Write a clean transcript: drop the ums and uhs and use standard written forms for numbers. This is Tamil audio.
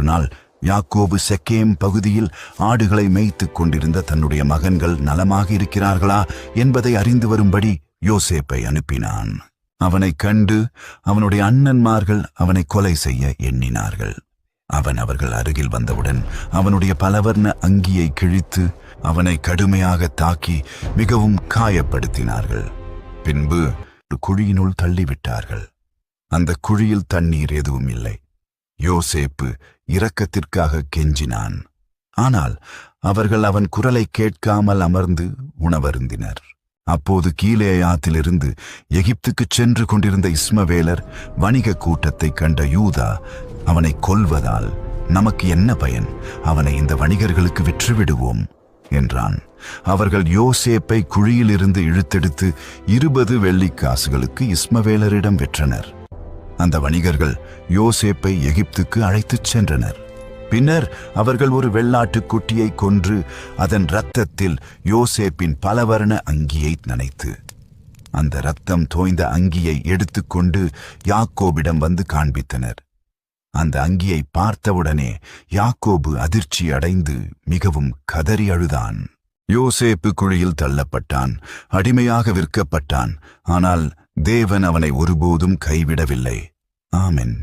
ஒரு நாள் யாக்கோபு செக்கேம் பகுதியில் ஆடுகளை மேய்த்துக் கொண்டிருந்த தன்னுடைய மகன்கள் நலமாக இருக்கிறார்களா என்பதை அறிந்து வரும்படி யோசேப்பை அனுப்பினான். அவனைக் கண்டு அவனுடைய அண்ணன்மார்கள் அவனை கொலை செய்ய எண்ணினார்கள். அவன் அவர்கள் அருகில் வந்தவுடன் அவனுடைய பலவர்ண அங்கியை கிழித்து அவனை கடுமையாக தாக்கி மிகவும் காயப்படுத்தினார்கள். பின்பு ஒரு குழியினுள் தள்ளிவிட்டார்கள். அந்த குழியில் தண்ணீர் எதுவும் இல்லை. யோசேப்பு இரக்கத்திற்காக கெஞ்சினான். ஆனால் அவர்கள் அவன் குரலை கேட்காமல் அமர்ந்து உணவருந்தினர். அப்போது கீலேயாத்திலிருந்து எகிப்துக்குச் சென்று கொண்டிருந்த இஸ்மவேலர் வணிக கூட்டத்தை கண்ட யூதா அவனை கொல்வதால் நமக்கு என்ன பயன்? அவனை இந்த வணிகர்களுக்கு விற்றுவிடுவோம் என்றான். அவர்கள் யோசேப்பை குழியிலிருந்து இழுத்தெடுத்து 20 வெள்ளிக்காசுகளுக்கு இஸ்மவேலரிடம் விற்றனர். அந்த வணிகர்கள் யோசேப்பை எகிப்துக்கு அழைத்துச் சென்றனர். பின்னர் அவர்கள் ஒரு வெள்ளாட்டுக் குட்டியை கொன்று அதன் இரத்தத்தில் யோசேப்பின் பலவர்ண அங்கியை நனைத்து அந்த இரத்தம் தோய்ந்த அங்கியை எடுத்துக்கொண்டு யாக்கோபிடம் வந்து காண்பித்தனர். அந்த அங்கியை பார்த்தவுடனே யாக்கோபு அதிர்ச்சி அடைந்து மிகவும் கதறி அழுதான். யோசேப்பு குழியில் தள்ளப்பட்டான், அடிமையாக விற்கப்பட்டான். ஆனால் தேவன் அவனை ஒருபோதும் கைவிடவில்லை. ஆமென்.